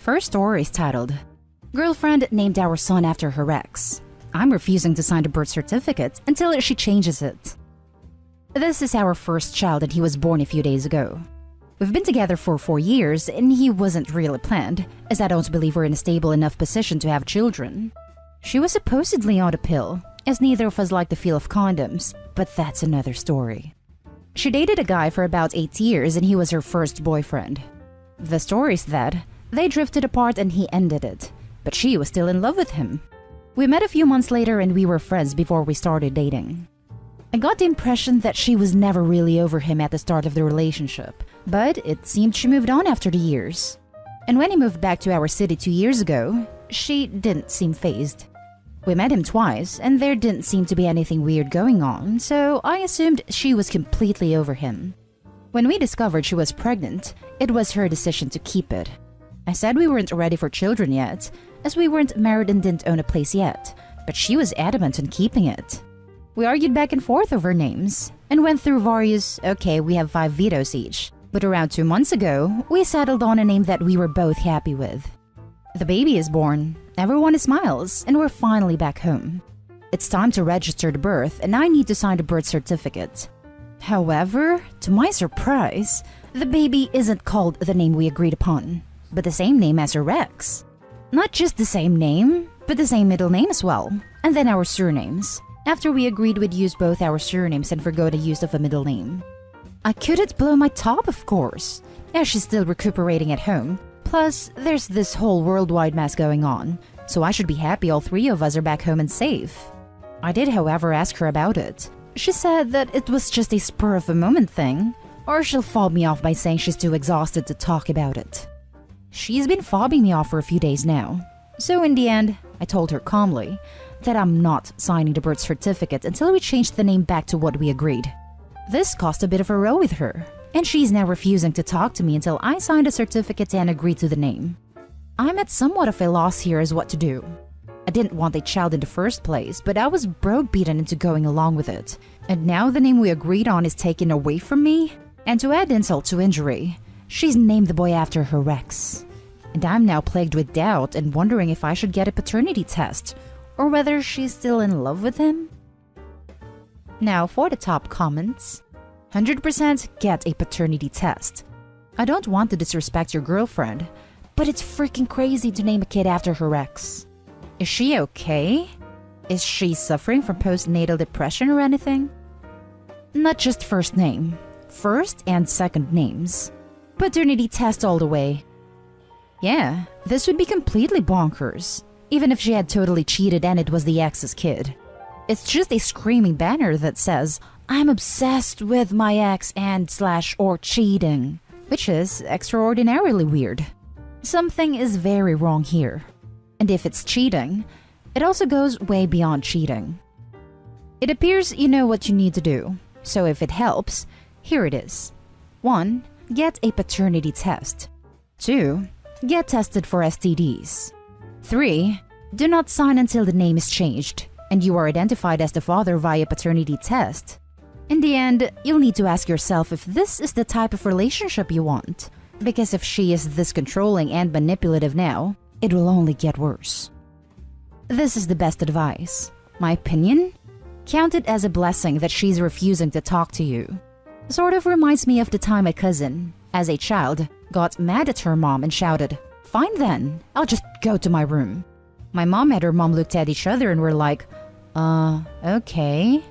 First story is titled, Girlfriend named our son after her ex. I'm refusing to sign the birth certificate until she changes it. This is our first child and he was born a few days ago. We've been together for 4 years and he wasn't really planned, as I don't believe we're in a stable enough position to have children. She was supposedly on a pill, as neither of us like the feel of condoms, but that's another story. She dated a guy for about 8 years and he was her first boyfriend. The story is that they drifted apart and he ended it, but she was still in love with him. We met a few months later and we were friends before we started dating. I got the impression that she was never really over him at the start of the relationship, but it seemed she moved on after the years. And when he moved back to our city 2 years ago, she didn't seem fazed. We met him twice and there didn't seem to be anything weird going on, so I assumed she was completely over him. When we discovered she was pregnant, it was her decision to keep it. I said we weren't ready for children yet, as we weren't married and didn't own a place yet, but she was adamant on keeping it. We argued back and forth over names, and went through various, okay, we have 5 vetoes each, but around 2 months ago, we settled on a name that we were both happy with. The baby is born, everyone smiles, and we're finally back home. It's time to register the birth, and I need to sign the birth certificate. However, to my surprise, the baby isn't called the name we agreed upon, but the same name as her ex. Not just the same name, but the same middle name as well, and then our surnames, after we agreed we'd use both our surnames and forgo the use of a middle name. I couldn't blow my top, of course, as she's still recuperating at home, plus there's this whole worldwide mess going on, so I should be happy all 3 of us are back home and safe. I did, however, ask her about it. She said that it was just a spur-of-the-moment thing, or she'll fob me off by saying she's too exhausted to talk about it. She's been fobbing me off for a few days now, so in the end, I told her calmly that I'm not signing the birth certificate until we change the name back to what we agreed. This caused a bit of a row with her, and she's now refusing to talk to me until I sign the certificate and agree to the name. I'm at somewhat of a loss here as what to do. I didn't want a child in the first place, but I was browbeaten into going along with it. And now the name we agreed on is taken away from me? And to add insult to injury, she's named the boy after her ex. And I'm now plagued with doubt and wondering if I should get a paternity test, or whether she's still in love with him. Now for the top comments. 100% get a paternity test. I don't want to disrespect your girlfriend, but it's freaking crazy to name a kid after her ex. Is she okay? Is she suffering from postnatal depression or anything? Not just first name, first and second names. Paternity test all the way. Yeah, this would be completely bonkers, even if she had totally cheated and it was the ex's kid. It's just a screaming banner that says, I'm obsessed with my ex and / or cheating, which is extraordinarily weird. Something is very wrong here. And if it's cheating, it also goes way beyond cheating. It appears you know what you need to do, so if it helps, here it is. 1. Get a paternity test. 2. Get tested for STDs. 3. Do not sign until the name is changed, and you are identified as the father via paternity test. In the end, you'll need to ask yourself if this is the type of relationship you want, because if she is this controlling and manipulative now, it will only get worse. This is the best advice. My opinion? Count it as a blessing that she's refusing to talk to you. Sort of reminds me of the time my cousin, as a child, got mad at her mom and shouted, "Fine then, I'll just go to my room." My mom and her mom looked at each other and were like, okay.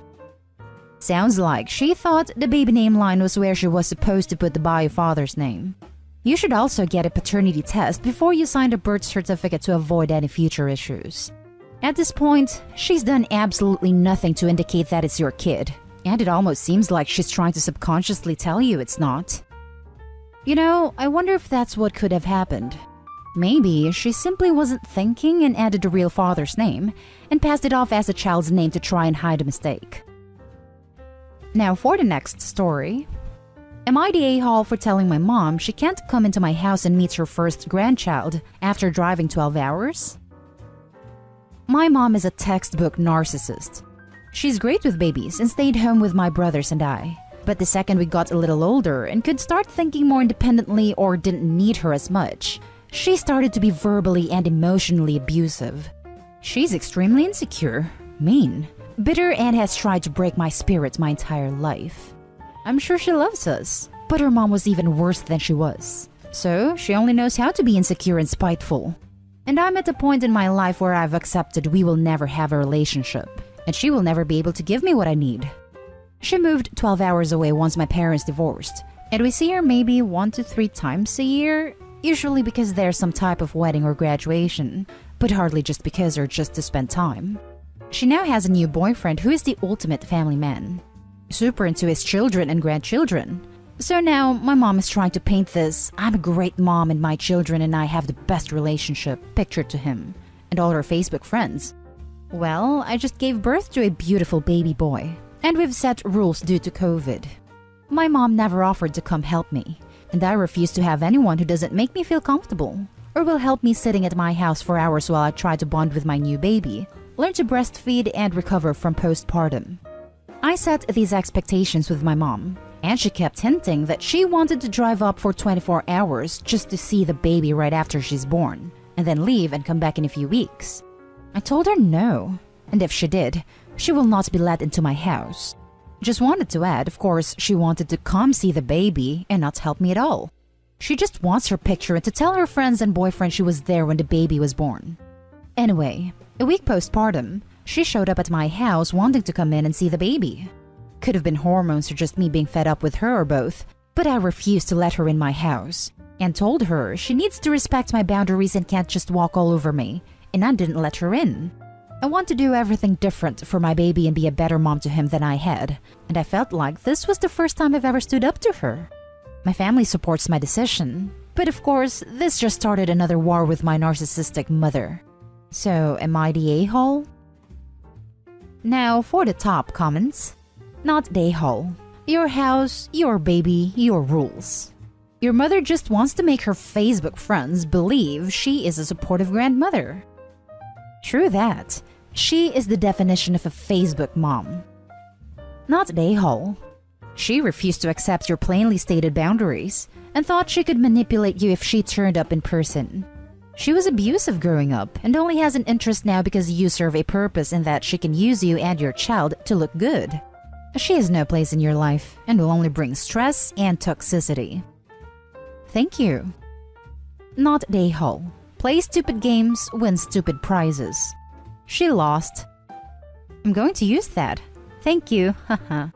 Sounds like she thought the baby name line was where she was supposed to put the bio father's name. You should also get a paternity test before you sign the birth certificate to avoid any future issues. At this point, she's done absolutely nothing to indicate that it's your kid, and it almost seems like she's trying to subconsciously tell you it's not. You know, I wonder if that's what could have happened. Maybe she simply wasn't thinking and added the real father's name and passed it off as a child's name to try and hide a mistake. Now for the next story. Am I the a-hole for telling my mom she can't come into my house and meet her first grandchild after driving 12 hours? My mom is a textbook narcissist. She's great with babies and stayed home with my brothers and I. But the second we got a little older and could start thinking more independently or didn't need her as much, she started to be verbally and emotionally abusive. She's extremely insecure, mean, bitter, and has tried to break my spirit my entire life. I'm sure she loves us, but her mom was even worse than she was. So she only knows how to be insecure and spiteful. And I'm at a point in my life where I've accepted we will never have a relationship, and she will never be able to give me what I need. She moved 12 hours away once my parents divorced, and we see her maybe 1 to 3 times a year, usually because there's some type of wedding or graduation, but hardly just because or just to spend time. She now has a new boyfriend who is the ultimate family man, super into his children and grandchildren. So now my mom is trying to paint this "I'm a great mom and my children and I have the best relationship" picture to him and all her Facebook friends. Well, I just gave birth to a beautiful baby boy, and we've set rules due to COVID. My mom never offered to come help me, and I refuse to have anyone who doesn't make me feel comfortable or will help me sitting at my house for hours while I try to bond with my new baby, learn to breastfeed, and recover from postpartum. I set these expectations with my mom, and she kept hinting that she wanted to drive up for 24 hours just to see the baby right after she's born, and then leave and come back in a few weeks. I told her no, and if she did, she will not be let into my house. Just wanted to add, of course, she wanted to come see the baby and not help me at all. She just wants her picture and to tell her friends and boyfriend she was there when the baby was born. Anyway, a week postpartum, she showed up at my house wanting to come in and see the baby. Could have been hormones or just me being fed up with her or both, but I refused to let her in my house and told her she needs to respect my boundaries and can't just walk all over me, and I didn't let her in. I want to do everything different for my baby and be a better mom to him than I had, and I felt like this was the first time I've ever stood up to her. My family supports my decision, but of course, this just started another war with my narcissistic mother. So, am I the a-hole? Now, for the top comments. Not the a-hole. Your house, your baby, your rules. Your mother just wants to make her Facebook friends believe she is a supportive grandmother. True that. She is the definition of a Facebook mom. Not the a-hole. She refused to accept your plainly stated boundaries and thought she could manipulate you if she turned up in person. She was abusive growing up and only has an interest now because you serve a purpose in that she can use you and your child to look good. She has no place in your life and will only bring stress and toxicity. Thank you. Not the a-hole. Play stupid games, win stupid prizes. She lost. I'm going to use that. Thank you, haha.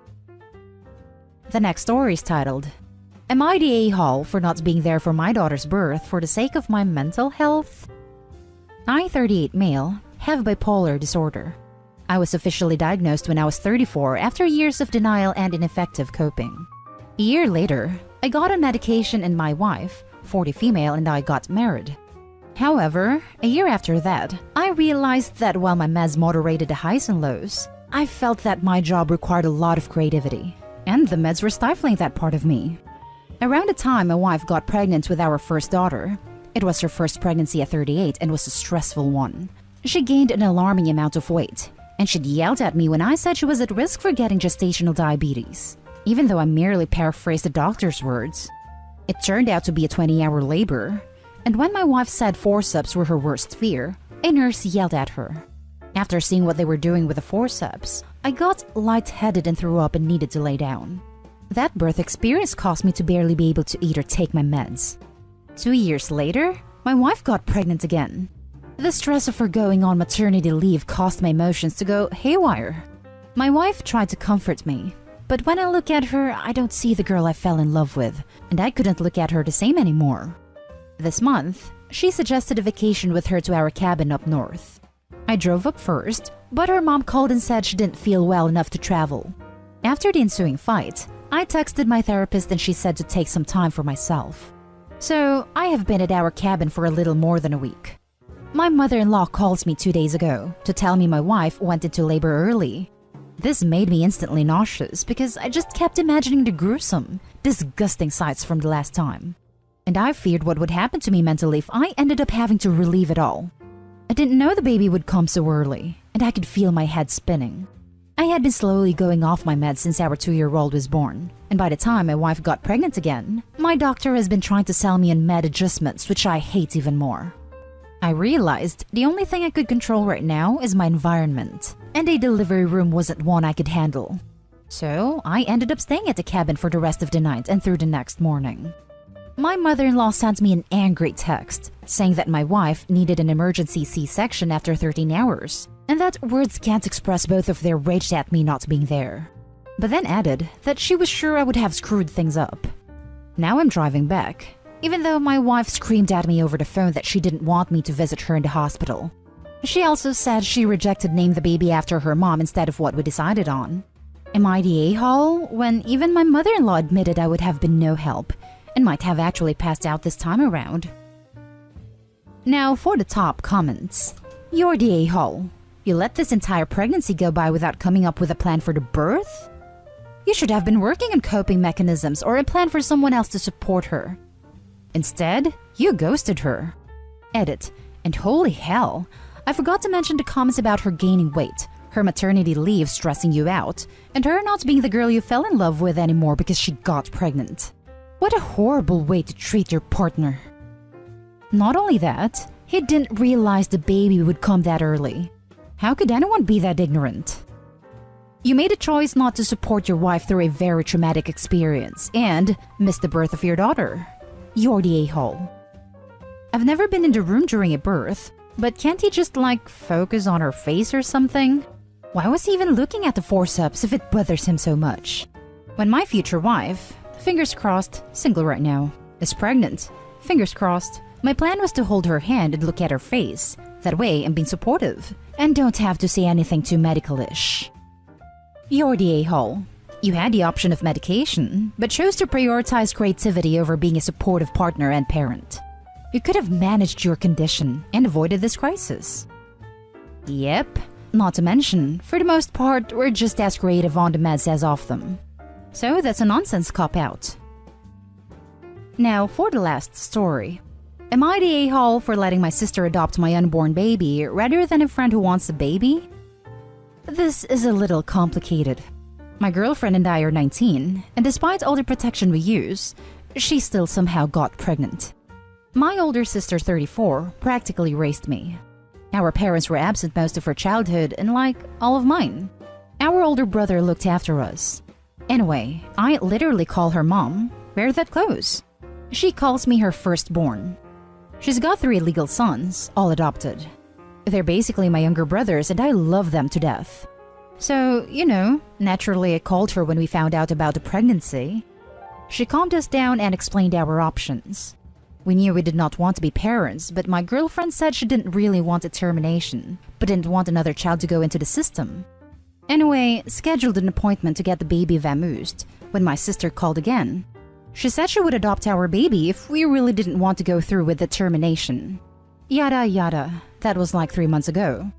The next story is titled, Am I the a-hole for not being there for my daughter's birth for the sake of my mental health? I, 38 male, have bipolar disorder. I was officially diagnosed when I was 34 after years of denial and ineffective coping. A year later, I got on medication and my wife, 40 female, and I got married. However, a year after that, I realized that while my meds moderated the highs and lows, I felt that my job required a lot of creativity, and the meds were stifling that part of me. Around the time my wife got pregnant with our first daughter, it was her first pregnancy at 38 and was a stressful one. She gained an alarming amount of weight, and she'd yelled at me when I said she was at risk for getting gestational diabetes, even though I merely paraphrased the doctor's words. It turned out to be a 20-hour labor, and when my wife said forceps were her worst fear, a nurse yelled at her. After seeing what they were doing with the forceps, I got lightheaded and threw up and needed to lay down. That birth experience caused me to barely be able to eat or take my meds. 2 years later, my wife got pregnant again. The stress of her going on maternity leave caused my emotions to go haywire. My wife tried to comfort me, but when I look at her, I don't see the girl I fell in love with, and I couldn't look at her the same anymore. This month, she suggested a vacation with her to our cabin up north. I drove up first, but her mom called and said she didn't feel well enough to travel. After the ensuing fight, I texted my therapist and she said to take some time for myself. So, I have been at our cabin for a little more than a week. My mother-in-law calls me 2 days ago to tell me my wife went into labor early. This made me instantly nauseous because I just kept imagining the gruesome, disgusting sights from the last time. And I feared what would happen to me mentally if I ended up having to relieve it all. I didn't know the baby would come so early, and I could feel my head spinning. I had been slowly going off my meds since our 2-year-old was born, And by the time my wife got pregnant again, my doctor has been trying to sell me on med adjustments, which I hate even more. I realized the only thing I could control right now is my environment, and a delivery room wasn't one I could handle. So I ended up staying at the cabin for the rest of the night and through the next morning. My mother-in-law sent me an angry text saying that my wife needed an emergency C-section after 13 hours, and that words can't express both of their rage at me not being there. But then added that she was sure I would have screwed things up. Now I'm driving back, even though my wife screamed at me over the phone that she didn't want me to visit her in the hospital. She also said she rejected naming the baby after her mom instead of what we decided on. Am I the a-hole when even my mother-in-law admitted I would have been no help and might have actually passed out this time around? Now for the top comments. You're the a-hole. You let this entire pregnancy go by without coming up with a plan for the birth? You should have been working on coping mechanisms or a plan for someone else to support her. Instead, you ghosted her. Edit. And holy hell, I forgot to mention the comments about her gaining weight, her maternity leave stressing you out, and her not being the girl you fell in love with anymore because she got pregnant. What a horrible way to treat your partner. Not only that, he didn't realize the baby would come that early. How could anyone be that ignorant? You made a choice not to support your wife through a very traumatic experience and missed the birth of your daughter. You're the a-hole. I've never been in the room during a birth, but can't he just focus on her face or something? Why was he even looking at the forceps if it bothers him so much? When my future wife, fingers crossed, single right now, is pregnant, fingers crossed, my plan was to hold her hand and look at her face. That way I'm being supportive and don't have to say anything too medical-ish. You're the a-hole. You had the option of medication, but chose to prioritize creativity over being a supportive partner and parent. You could have managed your condition and avoided this crisis. Yep, not to mention, for the most part, we're just as creative on the meds as off them. So that's a nonsense cop-out. Now for the last story. Am I the a-hole for letting my sister adopt my unborn baby rather than a friend who wants a baby? This is a little complicated. My girlfriend and I are 19, and despite all the protection we use, she still somehow got pregnant. My older sister, 34, practically raised me. Our parents were absent most of her childhood, and all of mine. Our older brother looked after us. Anyway, I literally call her mom. We're that close. She calls me her firstborn. She's got 3 legal sons, all adopted. They're basically my younger brothers and I love them to death. So, naturally I called her when we found out about the pregnancy. She calmed us down and explained our options. We knew we did not want to be parents, but my girlfriend said she didn't really want a termination, but didn't want another child to go into the system. Anyway, scheduled an appointment to get the baby vamoosed when my sister called again. She said she would adopt our baby if we really didn't want to go through with the termination. Yada yada. That was 3 months ago.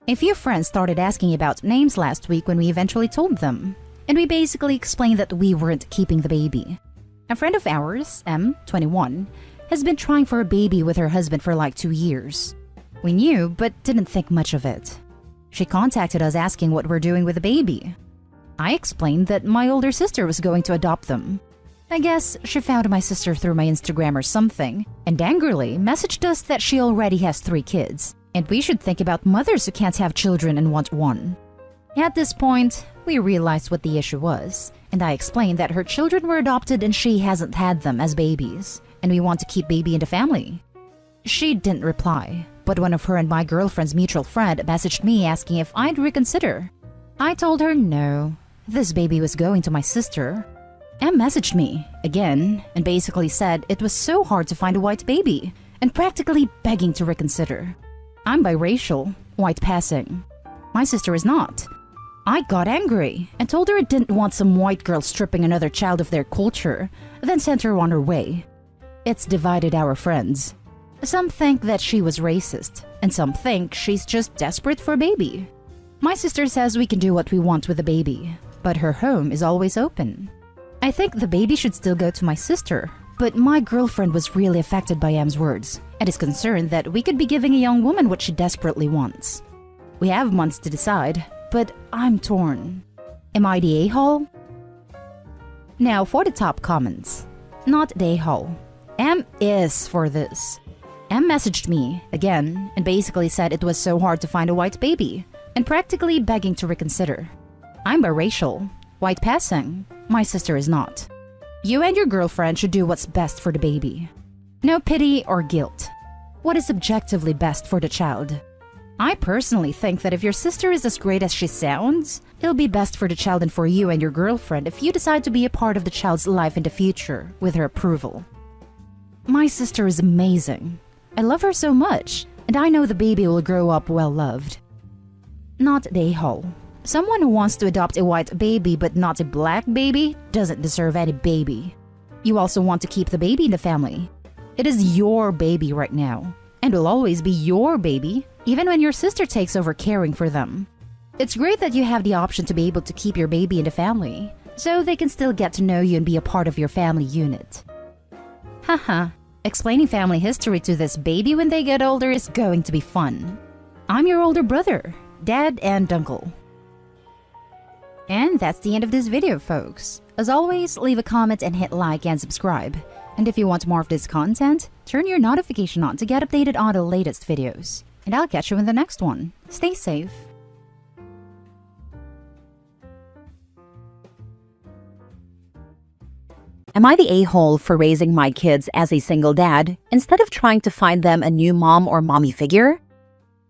A few friends started asking about names last week when we eventually told them, and we basically explained that we weren't keeping the baby. A friend of ours, M, 21, has been trying for a baby with her husband for 2 years. We knew, but didn't think much of it. She contacted us asking what we're doing with the baby. I explained that my older sister was going to adopt them. I guess she found my sister through my Instagram or something, and angrily messaged us that she already has 3 kids, and we should think about mothers who can't have children and want one. At this point, we realized what the issue was, and I explained that her children were adopted and she hasn't had them as babies, and we want to keep baby in the family. She didn't reply, but one of her and my girlfriend's mutual friend messaged me asking if I'd reconsider. I told her no, this baby was going to my sister. Em messaged me, again, and basically said it was so hard to find a white baby, and practically begging to reconsider. I'm biracial, white passing. My sister is not. I got angry, and told her I didn't want some white girl stripping another child of their culture, then sent her on her way. It's divided our friends. Some think that she was racist, and some think she's just desperate for a baby. My sister says we can do what we want with the baby, but her home is always open. I think the baby should still go to my sister, but my girlfriend was really affected by Em's words and is concerned that we could be giving a young woman what she desperately wants. We have months to decide, but I'm torn. Am I the a-hole? Now for the top comments. Not the a-hole. M is for this. M messaged me, again, and basically said it was so hard to find a white baby, and practically begging to reconsider. I'm biracial, white passing. My sister is not. You and your girlfriend should do what's best for the baby. No pity or guilt. What is objectively best for the child? I personally think that if your sister is as great as she sounds, it'll be best for the child and for you and your girlfriend if you decide to be a part of the child's life in the future with her approval. My sister is amazing. I love her so much, and I know the baby will grow up well loved. Not the a-hole. Someone who wants to adopt a white baby but not a black baby doesn't deserve any baby. You also want to keep the baby in the family. It is your baby right now, and will always be your baby, even when your sister takes over caring for them. It's great that you have the option to be able to keep your baby in the family, so they can still get to know you and be a part of your family unit. Haha, explaining family history to this baby when they get older is going to be fun. I'm your older brother, dad and uncle. And that's the end of this video, folks. As always, leave a comment and hit like and subscribe. And if you want more of this content, turn your notification on to get updated on the latest videos. And I'll catch you in the next one. Stay safe. Am I the a-hole for raising my kids as a single dad instead of trying to find them a new mom or mommy figure?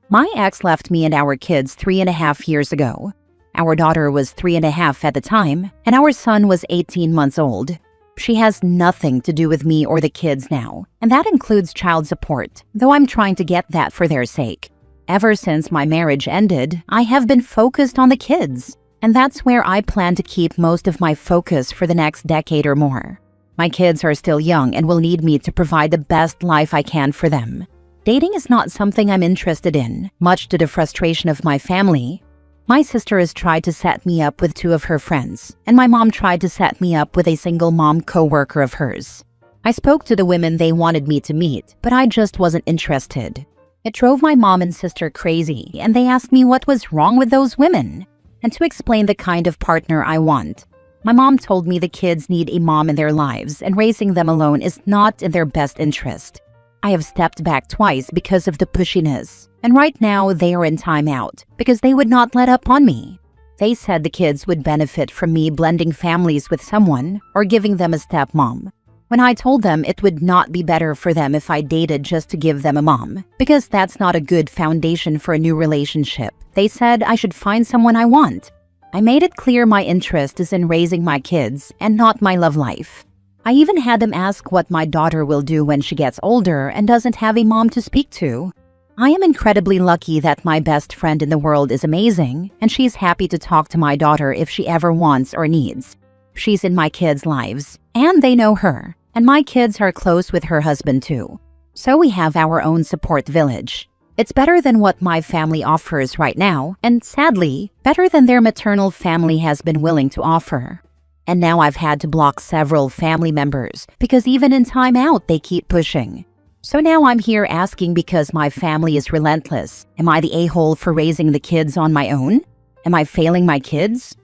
My ex left me and our kids 3.5 years ago. Our daughter was 3.5 at the time, and our son was 18 months old. She has nothing to do with me or the kids now, and that includes child support, though I'm trying to get that for their sake. Ever since my marriage ended, I have been focused on the kids, and that's where I plan to keep most of my focus for the next decade or more. My kids are still young and will need me to provide the best life I can for them. Dating is not something I'm interested in, much to the frustration of my family. My sister has tried to set me up with 2 of her friends, and my mom tried to set me up with a single mom co-worker of hers. I spoke to the women they wanted me to meet, but I just wasn't interested. It drove my mom and sister crazy, and they asked me what was wrong with those women, and to explain the kind of partner I want. My mom told me the kids need a mom in their lives, and raising them alone is not in their best interest. I have stepped back twice because of the pushiness, and right now they are in timeout because they would not let up on me. They said the kids would benefit from me blending families with someone or giving them a stepmom. When I told them it would not be better for them if I dated just to give them a mom, because that's not a good foundation for a new relationship, they said I should find someone I want. I made it clear my interest is in raising my kids and not my love life. I even had them ask what my daughter will do when she gets older and doesn't have a mom to speak to. I am incredibly lucky that my best friend in the world is amazing, and she's happy to talk to my daughter if she ever wants or needs. She's in my kids' lives, and they know her, and my kids are close with her husband too. So we have our own support village. It's better than what my family offers right now, and sadly, better than their maternal family has been willing to offer. And now I've had to block several family members because even in timeout they keep pushing. So now I'm here asking because my family is relentless. Am I the a-hole for raising the kids on my own? Am I failing my kids?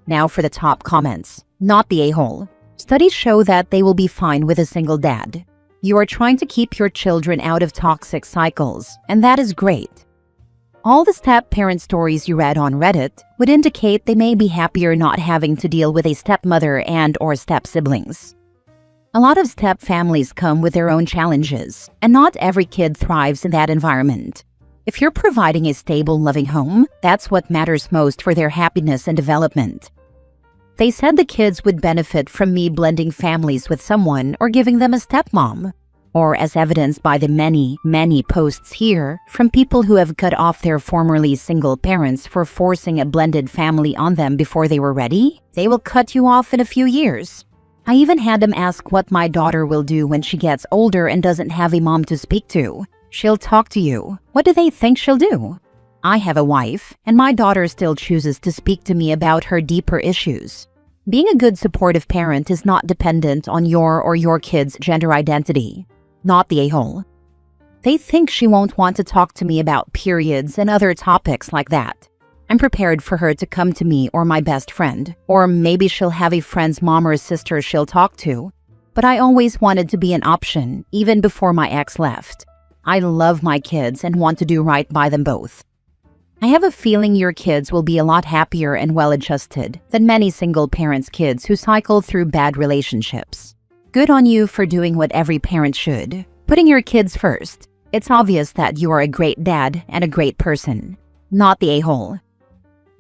Now for the top comments. Not the a-hole. Studies show that they will be fine with a single dad. You are trying to keep your children out of toxic cycles, and that is great. All the step-parent stories you read on Reddit would indicate they may be happier not having to deal with a stepmother and/or step-siblings. A lot of step-families come with their own challenges, and not every kid thrives in that environment. If you're providing a stable, loving home, that's what matters most for their happiness and development. They said the kids would benefit from me blending families with someone or giving them a stepmom. Or as evidenced by the many posts here from people who have cut off their formerly single parents for forcing a blended family on them before they were ready, they will cut you off in a few years. I even had them ask what my daughter will do when she gets older and doesn't have a mom to speak to. She'll talk to you. What do they think she'll do? I have a wife, and my daughter still chooses to speak to me about her deeper issues. Being a good supportive parent is not dependent on your or your kid's gender identity. Not the a-hole. They think she won't want to talk to me about periods and other topics like that. I'm prepared for her to come to me or my best friend, or maybe she'll have a friend's mom or sister she'll talk to. But I always wanted to be an option, even before my ex left. I love my kids and want to do right by them both. I have a feeling your kids will be a lot happier and well-adjusted than many single parents' kids who cycle through bad relationships. Good on you for doing what every parent should, putting your kids first. It's obvious that you are a great dad and a great person, not the a-hole.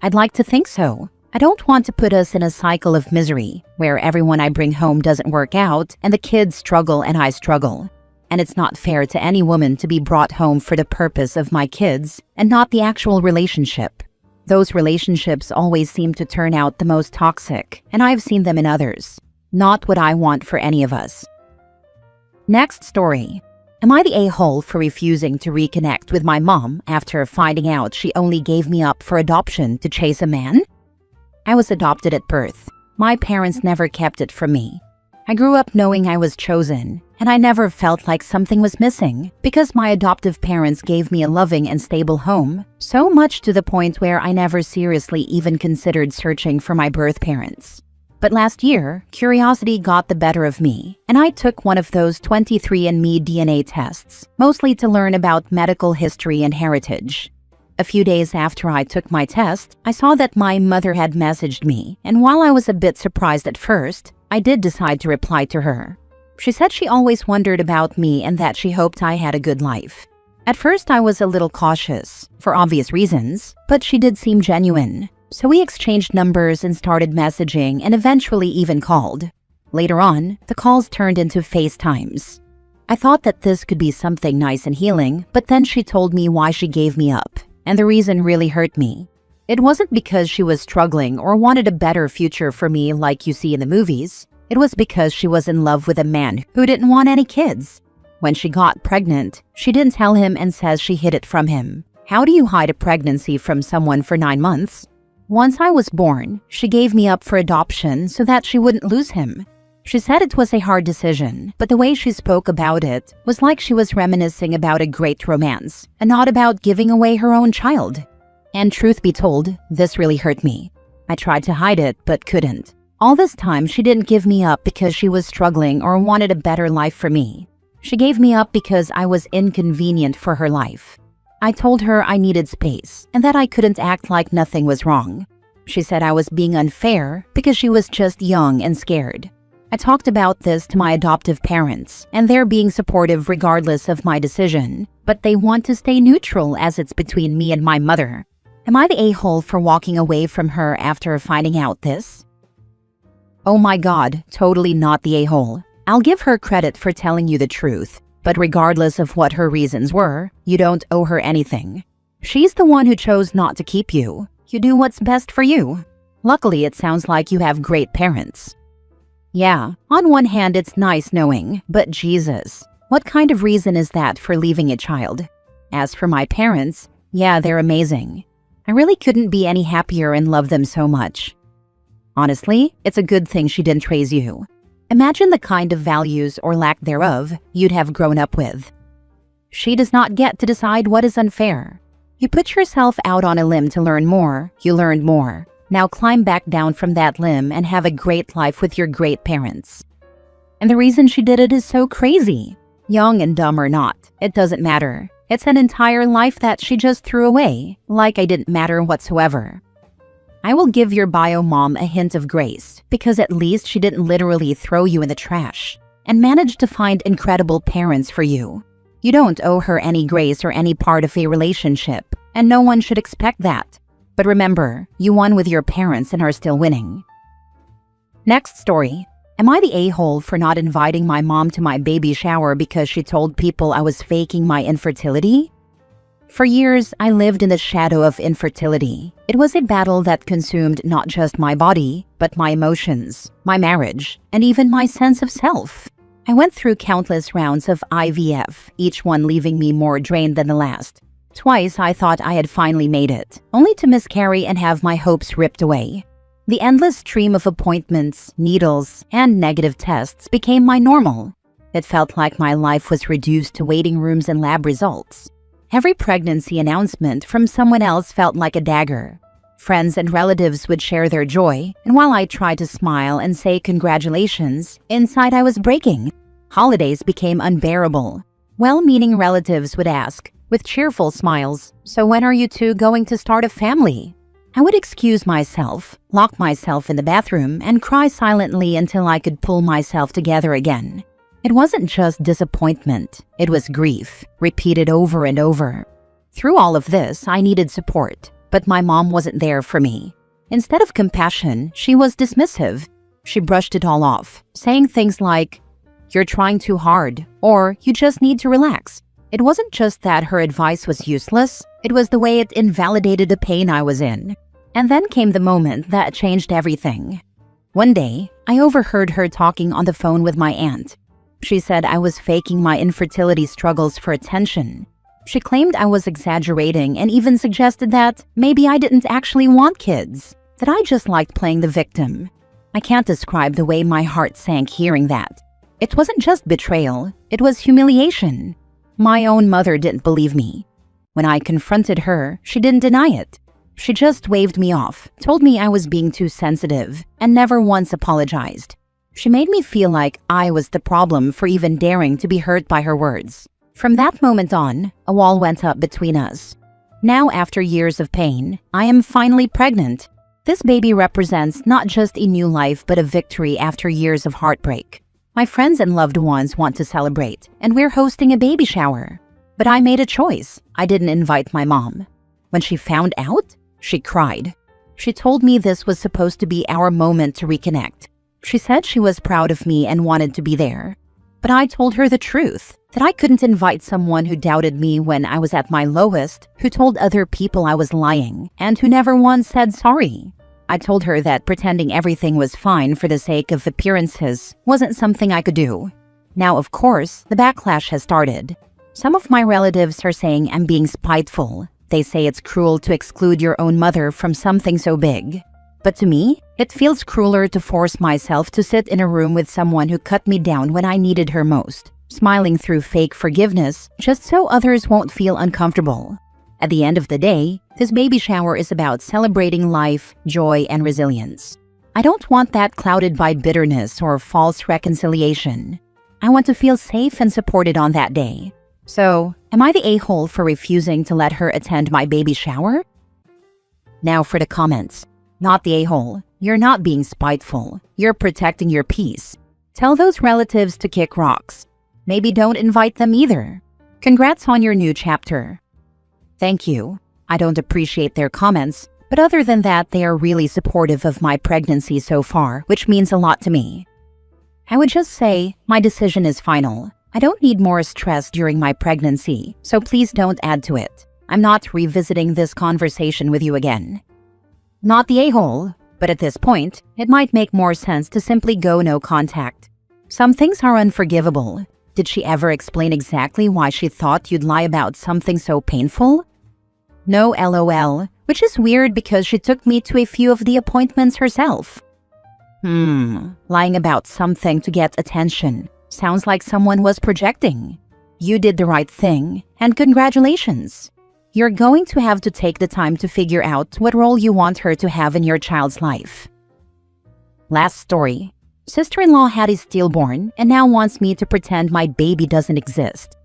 I'd like to think so. I don't want to put us in a cycle of misery where everyone I bring home doesn't work out and the kids struggle and I struggle. And it's not fair to any woman to be brought home for the purpose of my kids and not the actual relationship. Those relationships always seem to turn out the most toxic, and I've seen them in others. Not what I want for any of us. Next story. Am I the a-hole for refusing to reconnect with my mom after finding out she only gave me up for adoption to chase a man? I was adopted at birth. My parents never kept it from me. I grew up knowing I was chosen, and I never felt like something was missing because my adoptive parents gave me a loving and stable home, so much to the point where I never seriously even considered searching for my birth parents. But last year, curiosity got the better of me, and I took one of those 23andMe DNA tests, mostly to learn about medical history and heritage. A few days after I took my test, I saw that my mother had messaged me, and while I was a bit surprised at first, I did decide to reply to her. She said she always wondered about me and that she hoped I had a good life. At first, I was a little cautious, for obvious reasons, but she did seem genuine. So we exchanged numbers and started messaging and eventually even called. Later on, the calls turned into FaceTimes. I thought that this could be something nice and healing, but then she told me why she gave me up, and the reason really hurt me. It wasn't because she was struggling or wanted a better future for me like you see in the movies. It was because she was in love with a man who didn't want any kids. When she got pregnant, she didn't tell him and says she hid it from him. How do you hide a pregnancy from someone for 9 months? Once I was born, she gave me up for adoption so that she wouldn't lose him. She said it was a hard decision, but the way she spoke about it was like she was reminiscing about a great romance and not about giving away her own child. And truth be told, this really hurt me. I tried to hide it, but couldn't. All this time, she didn't give me up because she was struggling or wanted a better life for me. She gave me up because I was inconvenient for her life. I told her I needed space and that I couldn't act like nothing was wrong. She said I was being unfair because she was just young and scared. I talked about this to my adoptive parents, and they're being supportive regardless of my decision, but they want to stay neutral as it's between me and my mother. Am I the a-hole for walking away from her after finding out this? Oh my God, totally not the a-hole. I'll give her credit for telling you the truth, but regardless of what her reasons were, you don't owe her anything. She's the one who chose not to keep you. You do what's best for you. Luckily, it sounds like you have great parents. Yeah, on one hand, it's nice knowing, but Jesus, what kind of reason is that for leaving a child? As for my parents, yeah, they're amazing. I really couldn't be any happier and love them so much. Honestly, it's a good thing she didn't raise you. Imagine the kind of values or lack thereof you'd have grown up with. She does not get to decide what is unfair. You put yourself out on a limb to learn more, you learned more. Now climb back down from that limb and have a great life with your great parents. And the reason she did it is so crazy. Young and dumb or not, it doesn't matter. It's an entire life that she just threw away, like I didn't matter whatsoever. I will give your bio mom a hint of grace, because at least she didn't literally throw you in the trash, and managed to find incredible parents for you. You don't owe her any grace or any part of a relationship, and no one should expect that. But remember, you won with your parents and are still winning. Next story. Am I the a-hole for not inviting my mom to my baby shower because she told people I was faking my infertility? For years, I lived in the shadow of infertility. It was a battle that consumed not just my body, but my emotions, my marriage, and even my sense of self. I went through countless rounds of IVF, each one leaving me more drained than the last. Twice, I thought I had finally made it, only to miscarry and have my hopes ripped away. The endless stream of appointments, needles, and negative tests became my normal. It felt like my life was reduced to waiting rooms and lab results. Every pregnancy announcement from someone else felt like a dagger. Friends and relatives would share their joy, and while I tried to smile and say congratulations, inside I was breaking. Holidays became unbearable. Well-meaning relatives would ask, with cheerful smiles, "So when are you two going to start a family?" I would excuse myself, lock myself in the bathroom, and cry silently until I could pull myself together again. It wasn't just disappointment, it was grief, repeated over and over. Through all of this, I needed support, but my mom wasn't there for me. Instead of compassion, she was dismissive. She brushed it all off, saying things like, "You're trying too hard," or "You just need to relax." It wasn't just that her advice was useless, it was the way it invalidated the pain I was in. And then came the moment that changed everything. One day, I overheard her talking on the phone with my aunt. She said I was faking my infertility struggles for attention. She claimed I was exaggerating and even suggested that maybe I didn't actually want kids, that I just liked playing the victim. I can't describe the way my heart sank hearing that. It wasn't just betrayal, it was humiliation. My own mother didn't believe me. When I confronted her, she didn't deny it. She just waved me off, told me I was being too sensitive, and never once apologized. She made me feel like I was the problem for even daring to be hurt by her words. From that moment on, a wall went up between us. Now, after years of pain, I am finally pregnant. This baby represents not just a new life but a victory after years of heartbreak. My friends and loved ones want to celebrate, and we're hosting a baby shower. But I made a choice. I didn't invite my mom. When she found out, she cried. She told me this was supposed to be our moment to reconnect. She said she was proud of me and wanted to be there. But I told her the truth, that I couldn't invite someone who doubted me when I was at my lowest, who told other people I was lying, and who never once said sorry. I told her that pretending everything was fine for the sake of appearances wasn't something I could do. Now, of course, the backlash has started. Some of my relatives are saying I'm being spiteful. They say it's cruel to exclude your own mother from something so big. But to me, it feels crueler to force myself to sit in a room with someone who cut me down when I needed her most, smiling through fake forgiveness just so others won't feel uncomfortable. At the end of the day, this baby shower is about celebrating life, joy, and resilience. I don't want that clouded by bitterness or false reconciliation. I want to feel safe and supported on that day. So, am I the a-hole for refusing to let her attend my baby shower? Now for the comments. Not the a-hole. You're not being spiteful. You're protecting your peace. Tell those relatives to kick rocks. Maybe don't invite them either. Congrats on your new chapter. Thank you. I don't appreciate their comments, but other than that, they are really supportive of my pregnancy so far, which means a lot to me. I would just say, my decision is final. I don't need more stress during my pregnancy, so please don't add to it. I'm not revisiting this conversation with you again. Not the a-hole, but at this point, it might make more sense to simply go no contact. Some things are unforgivable. Did she ever explain exactly why she thought you'd lie about something so painful? No LOL, which is weird because she took me to a few of the appointments herself. Lying about something to get attention. Sounds like someone was projecting. You did the right thing, and congratulations. You're going to have to take the time to figure out what role you want her to have in your child's life. Last story. Sister-in-law had a stillborn and now wants me to pretend my baby doesn't exist.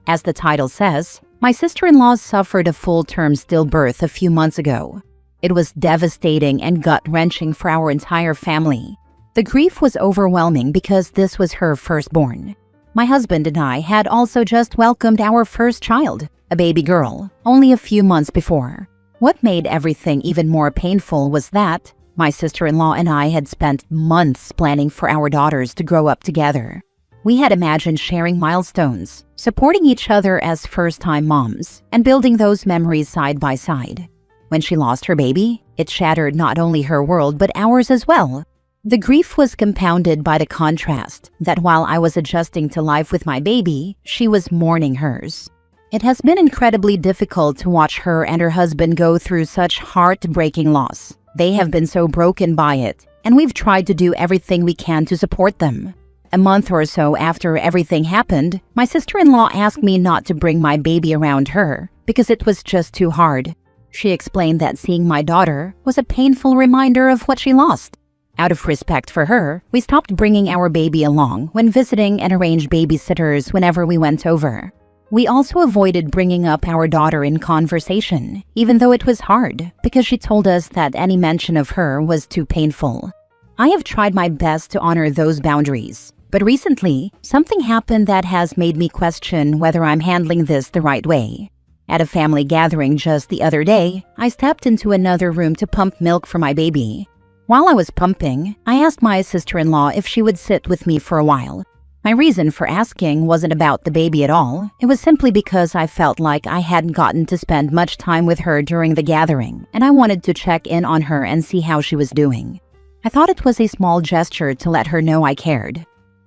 As the title says, my sister-in-law suffered a full-term stillbirth a few months ago. It was devastating and gut-wrenching for our entire family. The grief was overwhelming because this was her firstborn. My husband and I had also just welcomed our first child, a baby girl, only a few months before. What made everything even more painful was that my sister-in-law and I had spent months planning for our daughters to grow up together. We had imagined sharing milestones, supporting each other as first-time moms, and building those memories side by side. When she lost her baby, it shattered not only her world but ours as well. The grief was compounded by the contrast that while I was adjusting to life with my baby, she was mourning hers. It has been incredibly difficult to watch her and her husband go through such heartbreaking loss. They have been so broken by it, and we've tried to do everything we can to support them. A month or so after everything happened, my sister-in-law asked me not to bring my baby around her because it was just too hard. She explained that seeing my daughter was a painful reminder of what she lost. Out of respect for her, we stopped bringing our baby along when visiting and arranged babysitters whenever we went over. We also avoided bringing up our daughter in conversation, even though it was hard, because she told us that any mention of her was too painful. I have tried my best to honor those boundaries, but recently, something happened that has made me question whether I'm handling this the right way. At a family gathering just the other day, I stepped into another room to pump milk for my baby. While I was pumping, I asked my sister-in-law if she would sit with me for a while. My reason for asking wasn't about the baby at all. It was simply because I felt like I hadn't gotten to spend much time with her during the gathering, and I wanted to check in on her and see how she was doing. I thought it was a small gesture to let her know I cared.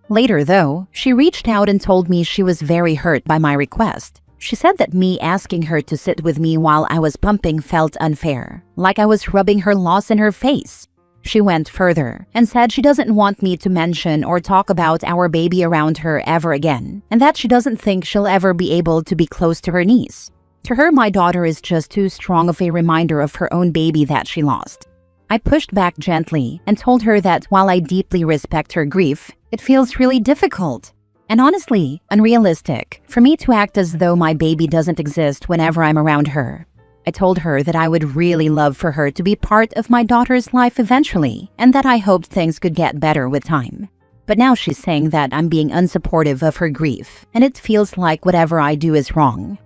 Later, though, she reached out and told me she was very hurt by my request. She said that me asking her to sit with me while I was pumping felt unfair, like I was rubbing her loss in her face. She went further and said she doesn't want me to mention or talk about our baby around her ever again, and that she doesn't think she'll ever be able to be close to her niece. To her, my daughter is just too strong of a reminder of her own baby that she lost. I pushed back gently and told her that while I deeply respect her grief, it feels really difficult and honestly unrealistic for me to act as though my baby doesn't exist whenever I'm around her. I told her that I would really love for her to be part of my daughter's life eventually, and that I hoped things could get better with time. But now she's saying that I'm being unsupportive of her grief, and it feels like whatever I do is wrong.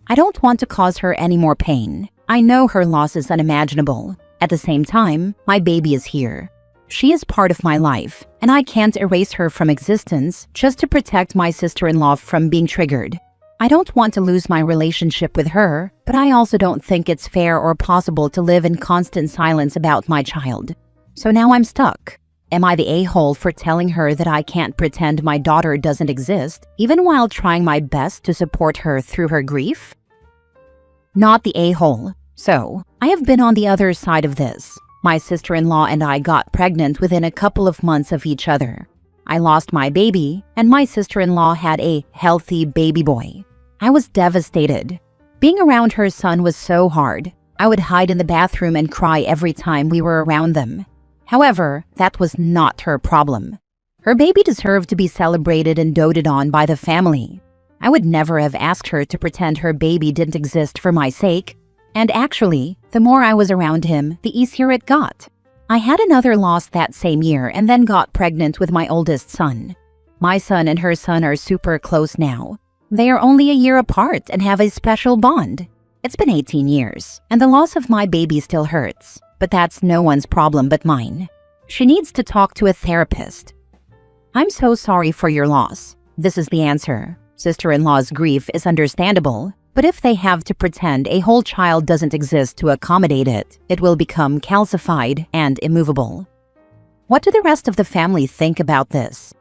I don't want to cause her any more pain. I know her loss is unimaginable. At the same time, my baby is here. She is part of my life, and I can't erase her from existence just to protect my sister-in-law from being triggered. I don't want to lose my relationship with her, but I also don't think it's fair or possible to live in constant silence about my child. So now I'm stuck. Am I the a-hole for telling her that I can't pretend my daughter doesn't exist, even while trying my best to support her through her grief? Not the a-hole. So, I have been on the other side of this. My sister-in-law and I got pregnant within a couple of months of each other. I lost my baby, and my sister-in-law had a healthy baby boy. I was devastated. Being around her son was so hard. I would hide in the bathroom and cry every time we were around them. However, that was not her problem. Her baby deserved to be celebrated and doted on by the family. I would never have asked her to pretend her baby didn't exist for my sake. And actually, the more I was around him, the easier it got. I had another loss that same year and then got pregnant with my oldest son. My son and her son are super close now. They are only a year apart and have a special bond. It's been 18 years, and the loss of my baby still hurts, but that's no one's problem but mine. She needs to talk to a therapist. I'm so sorry for your loss. This is the answer. Sister-in-law's grief is understandable, but if they have to pretend a whole child doesn't exist to accommodate it, it will become calcified and immovable. What do the rest of the family think about this?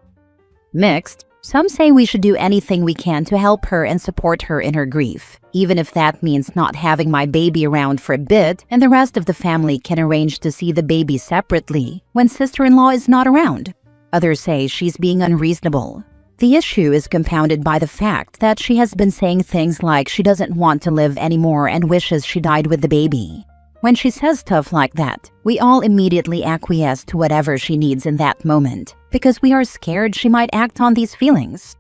Mixed. Some say we should do anything we can to help her and support her in her grief, even if that means not having my baby around for a bit and the rest of the family can arrange to see the baby separately when sister-in-law is not around. Others say she's being unreasonable. The issue is compounded by the fact that she has been saying things like she doesn't want to live anymore and wishes she died with the baby. When she says stuff like that, we all immediately acquiesce to whatever she needs in that moment, because we are scared she might act on these feelings.